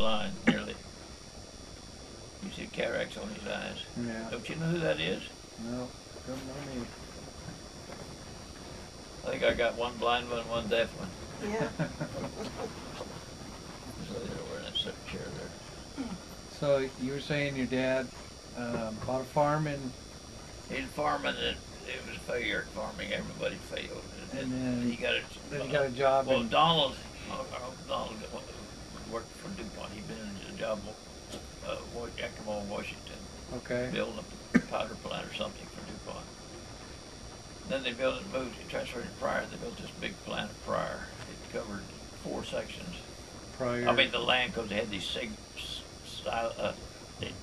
blind, nearly. You see cataracts on his eyes. Yeah. Don't you know who that is? No, don't know me. I think I got one blind one, one deaf one. Yeah. So they're wearing that chair there. So you were saying your dad bought a farm and He's farming, and it was failure farming. Everybody failed. And then he got a job. Well, in, Donald worked for DuPont. He'd been in a job Yakima, Washington, okay. building a powder plant or something for DuPont. Then they built it, moved, transferred to Pryor. They built this big plant at Pryor. It covered 4 sections. Pryor. I mean the land, because they had these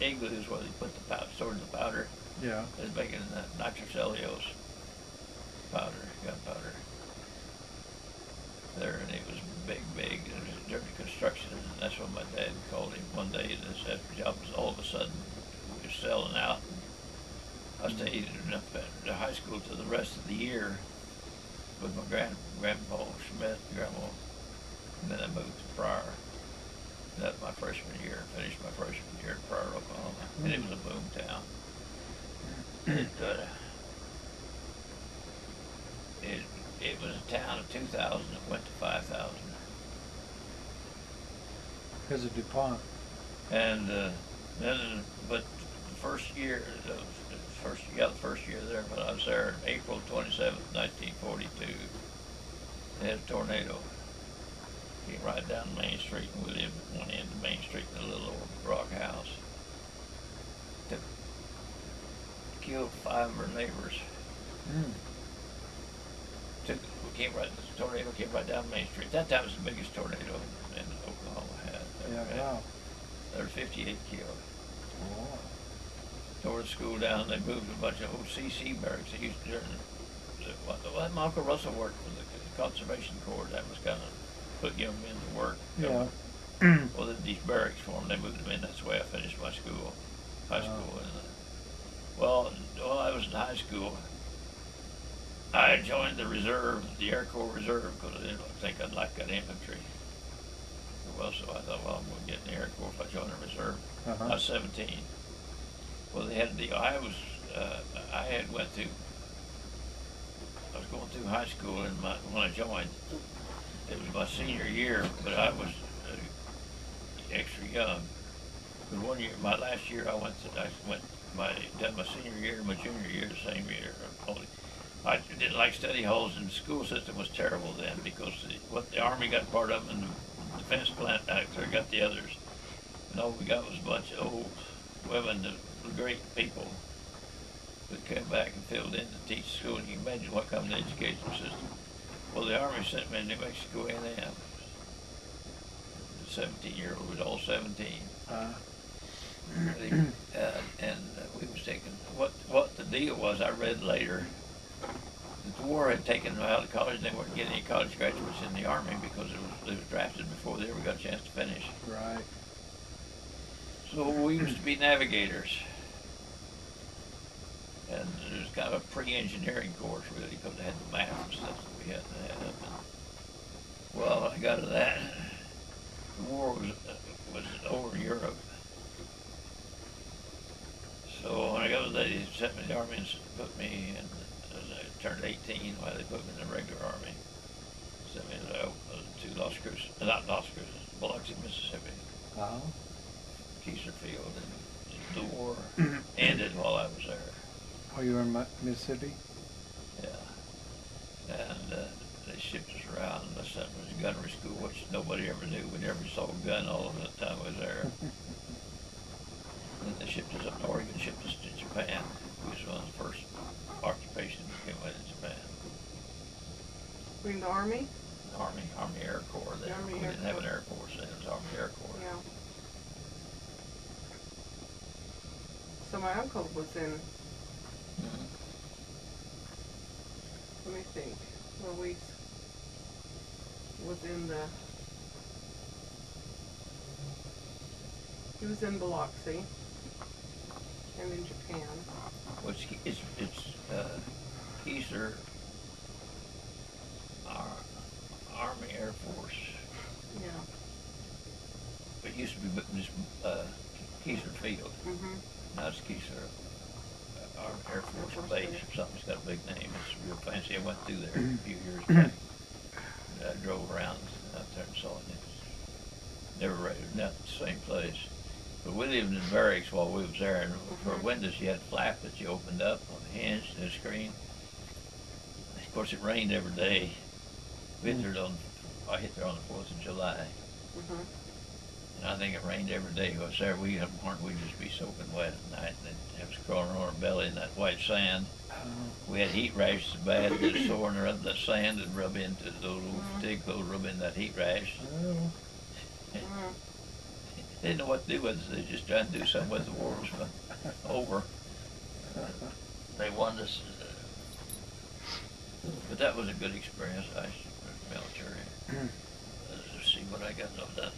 igloos where they put the powder, stored the powder. Yeah. It was making nitrocellulose powder, gunpowder. There, and it was big, and it was during construction, and that's when my dad called him one day and said the job was all of a sudden we were selling out. I stayed in the high school till the rest of the year with my grandpa Schmidt, grandma, and then I moved to Pryor. And that was my freshman year. Finished my freshman year in Pryor, Oklahoma, and it was a boom town. It was a town of 2,000 that went to 5,000. Because of DuPont. And then, but the first year there, but I was there April 27th, 1942. They had a tornado. Came right down Main Street, and we lived at one end of Main Street in a little old rock house. Killed 5 of our neighbors. The tornado came right down Main Street. That time was the biggest tornado in Oklahoma had. Yeah, wow. There were 58 killed. Oh. Tore the school down. They moved a bunch of old CC barracks. They used to my Uncle Russell worked for the Conservation Corps. That was kind of put young men to work. Yeah. Well, these barracks for them. They moved them in. That's the way I finished my school, high school. And, while I was in high school, I joined the reserve, the Air Corps Reserve, because I didn't think I'd like that infantry. Well, so I thought, well, I'm going to get in the Air Corps if I join the reserve. I was 17. Well, they had I was going through high school, and when I joined, it was my senior year, but I was extra young. But one year, my last year, done my senior year and my junior year the same year. I didn't like study halls, and the school system was terrible then because the Army got part of them and the defense plant actually got the others. And all we got was a bunch of old women, the great people that came back and filled in to teach school. And you can imagine what kind of education system. Well, the Army sent me to New Mexico A&M. The 17-year-old was all 17. And we was taking, what the deal was, I read later, that the war had taken them out of college, and they weren't getting any college graduates in the Army because they was drafted before they ever got a chance to finish. Right. So we used to be navigators. And it was kind of a pre-engineering course, really, because they had the math and stuff that we had to have. And, well, I got to that. The war was over in Europe. So when I got to that, they sent me in the Army and put me in, as I turned 18, while they put me in the regular Army. Sent me to Las Cruces, not Las Cruces, Biloxi, Mississippi. Keiser Field, and the war ended while I was there. Oh, you were in Mississippi? Yeah. And they shipped us around, and sent us to gunnery school, which nobody ever knew. We never saw a gun all of the time I was there. And they shipped us up to Oregon, shipped us to Japan. We was one of the first occupations that came out of Japan. Were you in the Army? Army Air Corps there. We didn't have an Air Force then, it was Army Air Corps. Yeah. So my uncle was in, let me think, Luis was he was in Biloxi and in Japan. Which it's Keiser, Army Air Force. Yeah. But used to be just Keyser Field. Mm-hmm. Now it's Keyser Air Force Base or something. It's got a big name. It's real fancy. I went through there a few years back. I drove around out there and saw it. Never rated, not the same place. But we lived in barracks while we was there, and for windows you had a flap that you opened up on the hinge to the screen. Of course, it rained every day. I hit there on the 4th of July. Mm-hmm. And I think it rained every day. I was there. We'd just be soaking wet at night, and it was crawling on our belly in that white sand. We had heat rashes so bad that it sore, and the sand would rub into those little fatigue clothes, rub in that heat rash. Oh. They didn't know what to do with it. They just tried to do something with the war was over. They wanted us, but that was a good experience. I was military. Let's see what I got done.